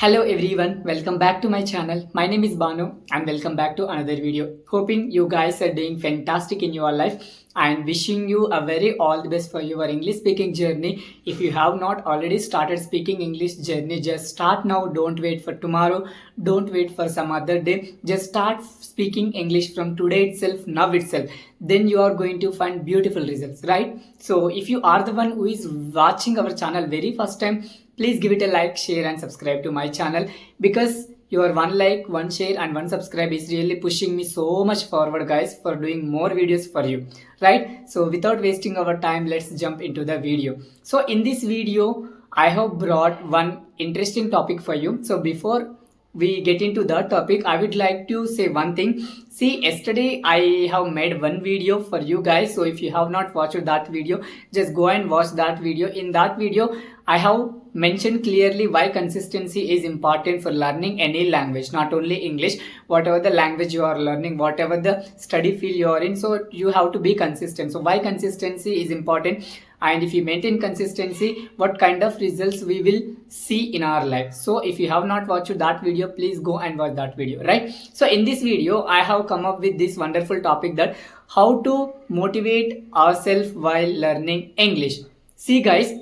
Hello everyone, welcome back to my channel. My name is Banu and welcome back to another video. Hoping you guys are doing fantastic in your life and wishing you a very all the best for your English speaking journey. If you have not already started speaking English journey, just start now. Don't wait for tomorrow. Don't wait for some other day. Just start speaking English from today itself, now itself. Then you are going to find beautiful results, right? So if you are the one who is watching our channel very first time, please give it a like, share and subscribe to my channel, because your one like, one share and one subscribe is really pushing me so much forward, guys, for doing more videos for you, right? So without wasting our time, let's jump into the video. So in this video I have brought one interesting topic for you. So before we get into that topic, I would like to say one thing. See, yesterday I have made one video for you guys. So if you have not watched that video, just go and watch that video. In that video I have mentioned clearly why consistency is important for learning any language, not only English, whatever the language you are learning, whatever the study field you are in. So you have to be consistent. So why consistency is important, and if you maintain consistency, what kind of results we will see in our life. So if you have not watched that video, please go and watch that video, right? So in this video I have come up with this wonderful topic, that how to motivate ourselves while learning English. See guys,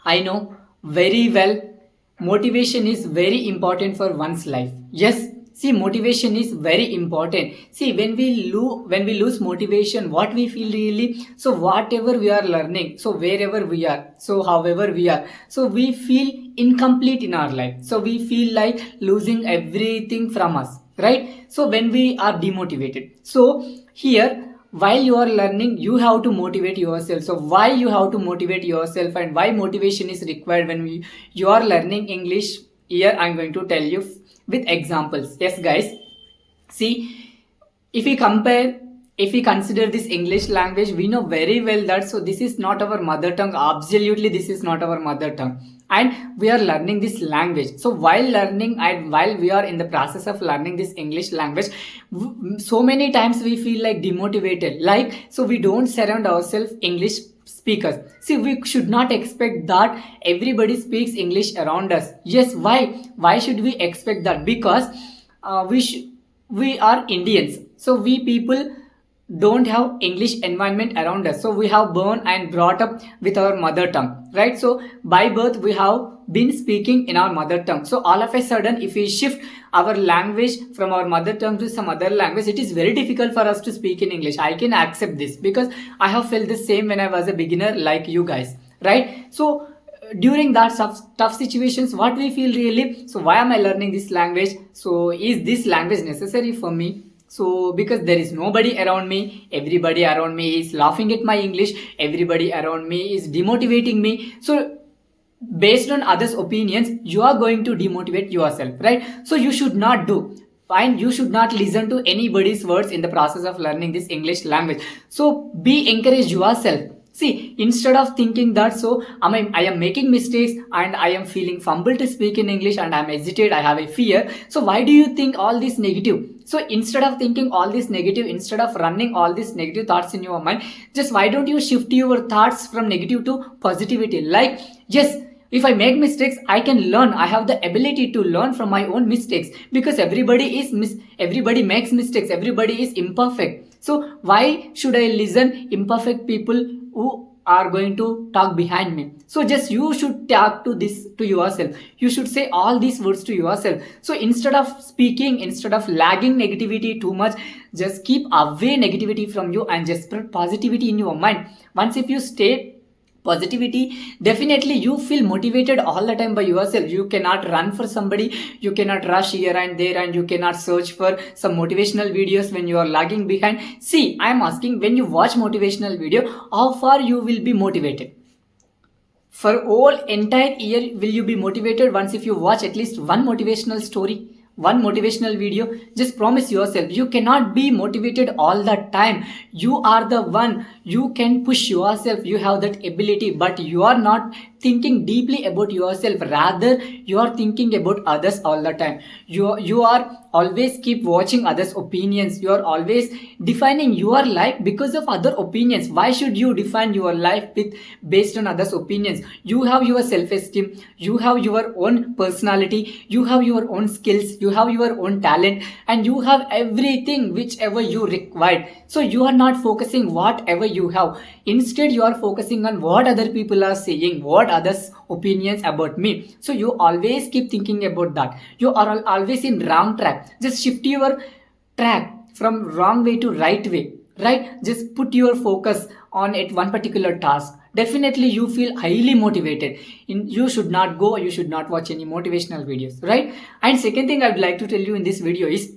I know very well motivation is very important for one's life. Yes, see, motivation is very important. See, when we lose motivation, what we feel really, so whatever we are learning, so wherever we are, so however we are, so we feel incomplete in our life. So we feel like losing everything from us, right? So when we are demotivated, so here, while you are learning, you have to motivate yourself. So why you have to motivate yourself and why motivation is required when you are learning English, here I'm going to tell you with examples. Yes guys, see, if we compare, if we consider this English language, we know very well that so this is not our mother tongue. Absolutely, this is not our mother tongue, and we are learning this language. So while learning and while we are in the process of learning this English language, so many times we feel like demotivated, like, so we don't surround ourselves English speakers. See, we should not expect that everybody speaks English around us. Yes, why should we expect that? Because we are Indians, so we people don't have English environment around us. So we have born and brought up with our mother tongue, right? So by birth we have been speaking in our mother tongue. So all of a sudden, if we shift our language from our mother tongue to some other language, it is very difficult for us to speak in English. I can accept this because I have felt the same when I was a beginner like you guys, right? So during that tough situations, what we feel really, so why am I learning this language? So is this language necessary for me? So because there is nobody around me, everybody around me is laughing at my English, everybody around me is demotivating me. So based on others' opinions, you are going to demotivate yourself, right? So you should not do, and you should not listen to anybody's words in the process of learning this English language. So be encouraged yourself. See, instead of thinking that so I am making mistakes and I am feeling fumble to speak in English and I am hesitate, I have a fear. So why do you think all this negative? So instead of thinking all this negative, instead of running all these negative thoughts in your mind, just why don't you shift your thoughts from negative to positivity? Like, yes, if I make mistakes, I can learn. I have the ability to learn from my own mistakes, because everybody makes mistakes. Everybody is imperfect. So why should I listen imperfect people who are going to talk behind me? So just you should talk to this to yourself. You should say all these words to yourself. So instead of speaking, instead of lagging negativity too much, just keep away negativity from you and just spread positivity in your mind. Once if you stay positivity, definitely you feel motivated all the time by yourself. You cannot run for somebody, you cannot rush here and there, and you cannot search for some motivational videos when you are lagging behind. See, I am asking, when you watch motivational video, how far you will be motivated? For all entire year will you be motivated? Once if you watch at least one motivational story, one motivational video, just promise yourself you cannot be motivated all the time. You are the one, you can push yourself, you have that ability, but you are not thinking deeply about yourself, rather you are thinking about others all the time. You are always keep watching others opinions. You are always defining your life because of other opinions. Why should you define your life with based on others opinions? You have your self esteem, you have your own personality, you have your own skills, you have your own talent, and you have everything whichever you require. So you are not focusing whatever you have. Instead you are focusing on what other people are saying, what others opinions about me. So you always keep thinking about that. You are always in wrong track. Just shift your track from wrong way to right way, right? Just put your focus on it one particular task. Definitely you feel highly motivated. You should not go, you should not watch any motivational videos, right? And second thing I would like to tell you in this video is,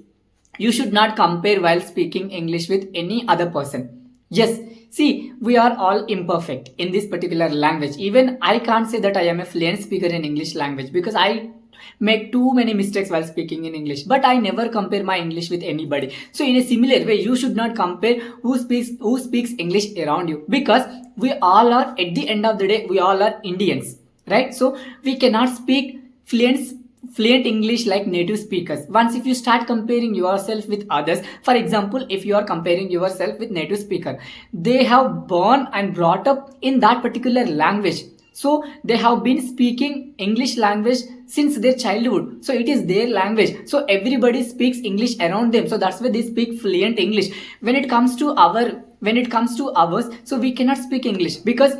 you should not compare while speaking English with any other person. Yes, see, we are all imperfect in this particular language. Even I can't say that I am a fluent speaker in English language because I make too many mistakes while speaking in English, but I never compare my English with anybody. So in a similar way, you should not compare who speaks English around you, because we all are, at the end of the day, we all are Indians, right? So we cannot speak fluent English like native speakers. Once if you start comparing yourself with others, for example, if you are comparing yourself with native speaker, they have born and brought up in that particular language. So they have been speaking English language since their childhood. So it is their language. So everybody speaks English around them. So that's why they speak fluent English. When it comes to ours, so we cannot speak English because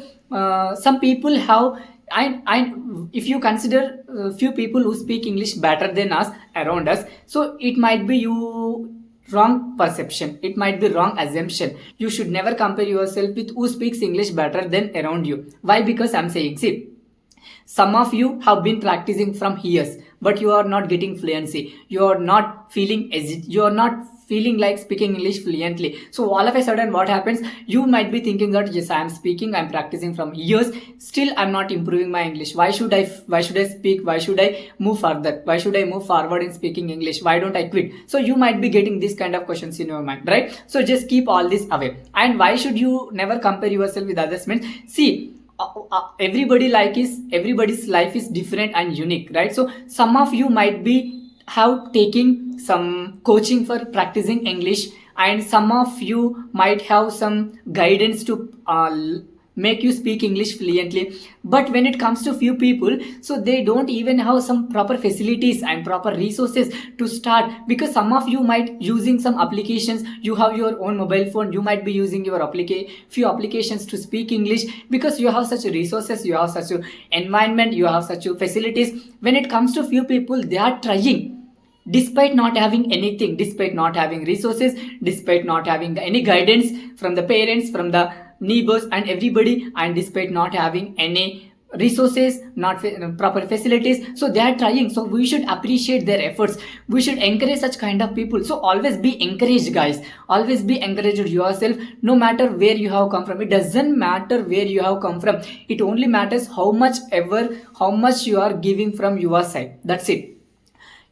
some people have. I if you consider few people who speak English better than us around us, so it might be you wrong perception, it might be wrong assumption. You should never compare yourself with who speaks English better than around you. Why? Because I'm saying, see, some of you have been practicing from years, but you are not getting fluency. You are not feeling like speaking English fluently. So all of a sudden, what happens? You might be thinking that yes, I am speaking, I am practicing from years. Still, I'm not improving my English. Why should I speak? Why should I move further? Why should I move forward in speaking English? Why don't I quit? So you might be getting this kind of questions in your mind, right? So just keep all this away. And why should you never compare yourself with others? Means, see, everybody's life is different and unique, right? So some of you might be have taking some coaching for practicing English, and some of you might have some guidance to make you speak English fluently. But when it comes to few people, so they don't even have some proper facilities and proper resources to start, because some of you might using some applications. You have your own mobile phone, you might be using your few applications to speak English, because you have such resources, you have such environment, you have such facilities. When it comes to few people, they are trying despite not having anything, despite not having resources, despite not having any guidance from the parents, from the neighbors and everybody, and despite not having any resources, not proper facilities, so they are trying. So we should appreciate their efforts, we should encourage such kind of people. So always be encouraged, guys, always be encouraged yourself. No matter where you have come from, it doesn't matter where you have come from, it only matters how much you are giving from your side. That's it.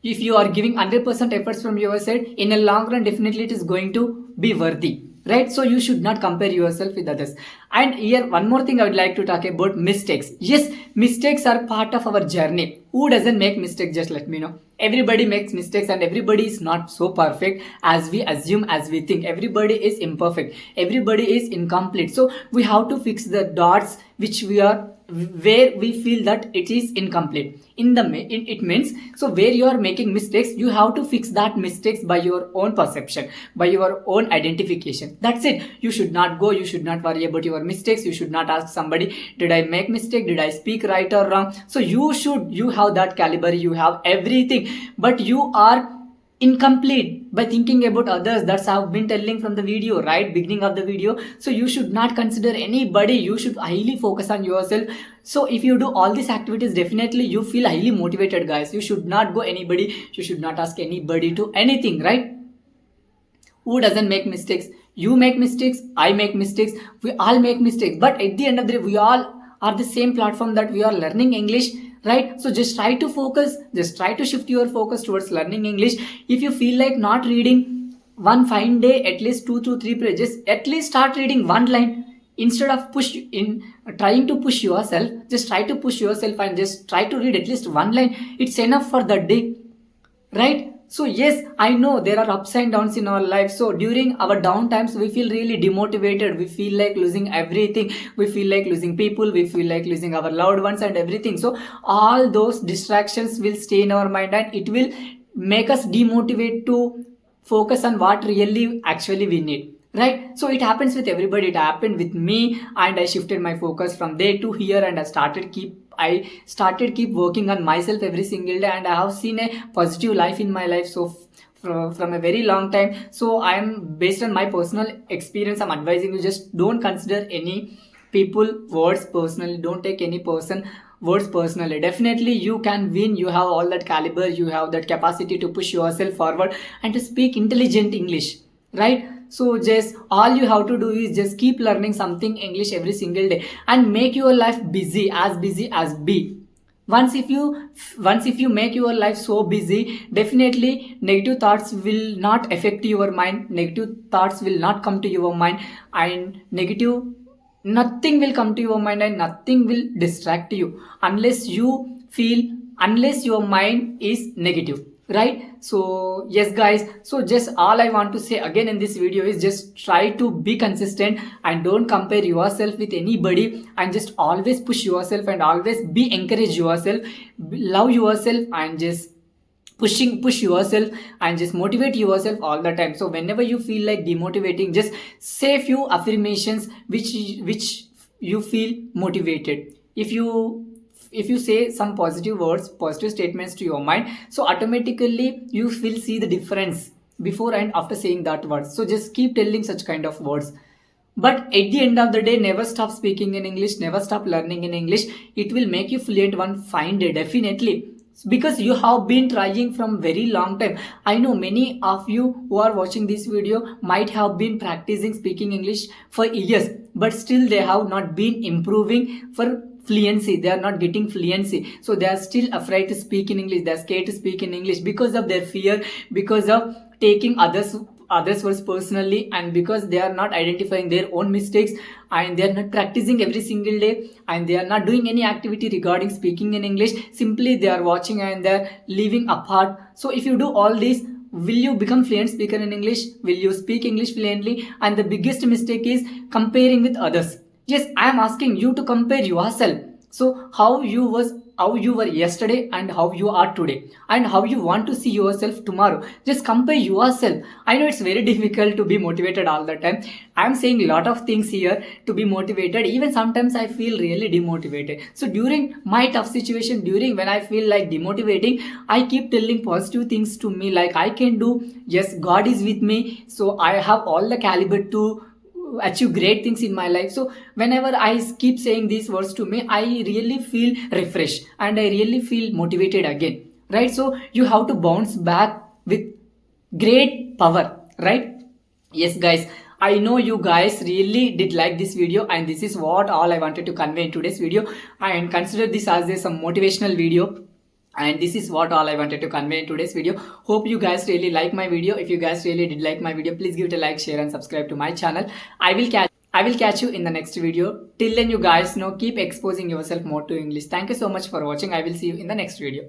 If you are giving 100% efforts from your side, in a long run, definitely it is going to be worthy, right? So you should not compare yourself with others. And here one more thing I would like to talk about: mistakes. Yes, mistakes are part of our journey. Who doesn't make mistakes? Just let me know. Everybody makes mistakes, and everybody is not so perfect as we assume, as we think. Everybody is imperfect, everybody is incomplete. So we have to fix the dots where we feel that it is incomplete. It means, so where you are making mistakes, you have to fix that mistakes by your own perception, by your own identification. That's it. You should not worry about your mistakes. You should not ask somebody, did I make mistake, did I speak right or wrong? So you have that caliber, you have everything, but you are incomplete by thinking about others. That's how I've been telling from the video, right, beginning of the video. So you should not consider anybody, you should highly focus on yourself. So if you do all these activities, definitely you feel highly motivated, guys. You should not go anybody, you should not ask anybody to anything, right? Who doesn't make mistakes? You make mistakes, I make mistakes, we all make mistakes, but at the end of the day, we all are the same platform, that we are learning English, right? So just try to shift your focus towards learning English. If you feel like not reading, one fine day, at least 2 to 3 pages, at least start reading one line, instead of trying to push yourself, just try to push yourself and just try to read at least one line. It's enough for the day, right? So yes, I know there are ups and downs in our life. So during our down times we feel really demotivated, we feel like losing everything, we feel like losing people, we feel like losing our loved ones and everything. So all those distractions will stay in our mind and it will make us demotivate to focus on what really actually we need, right? So it happens with everybody. It happened with me, and I shifted my focus from there to here, and I started keep working on myself every single day, and I have seen a positive life in my life. So from a very long time. So I am, based on my personal experience, I'm advising you, just don't consider any people words personally, don't take any person words personally. Definitely you can win, you have all that caliber, you have that capacity to push yourself forward and to speak intelligent English, right? So just all you have to do is just keep learning something English every single day and make your life busy as be. Once if you make your life so busy, definitely negative thoughts will not affect your mind, negative thoughts will not come to your mind, and negative nothing will come to your mind and nothing will distract you unless you feel, unless your mind is negative, right? So yes guys, so just all I want to say again in this video is just try to be consistent and don't compare yourself with anybody, and just always push yourself and always be encourage yourself, love yourself, and just push yourself and just motivate yourself all the time. So whenever you feel like demotivating, just say few affirmations which you feel motivated. If you say some positive words, positive statements to your mind, so automatically you will see the difference before and after saying that word. So just keep telling such kind of words. But at the end of the day, never stop speaking in English, never stop learning in English. It will make you fluent one fine day, definitely. Because you have been trying from very long time. I know many of you who are watching this video might have been practicing speaking English for years, but still they have not been improving for fluency. They are not getting fluency. So they are still afraid to speak in English. They are scared to speak in English because of their fear, because of taking others words personally, and because they are not identifying their own mistakes, and they are not practicing every single day, and they are not doing any activity regarding speaking in English. Simply they are watching and they are living apart. So if you do all this, will you become fluent speaker in English? Will you speak English fluently? And the biggest mistake is comparing with others. Yes, I am asking you to compare yourself. So how you were yesterday and how you are today, and how you want to see yourself tomorrow. Just compare yourself. I know it's very difficult to be motivated all the time. I'm saying a lot of things here to be motivated. Even sometimes I feel really demotivated. So during my tough situation, during when I feel like demotivating, I keep telling positive things to me like I can do. Yes, God is with me. So I have all the caliber to achieve great things in my life. So whenever I keep saying these words to me, I really feel refreshed and I really feel motivated again, right? So you have to bounce back with great power, right? Yes guys, I know you guys really did like this video, and this is what all I wanted to convey in today's video. And consider this as some motivational video, and this is what all I wanted to convey in today's video. Hope you guys really like my video. If you guys really did like my video, please give it a like, share and subscribe to my channel. I will catch you in the next video. Till then, you guys know, keep exposing yourself more to English. Thank you so much for watching. I will see you in the next video.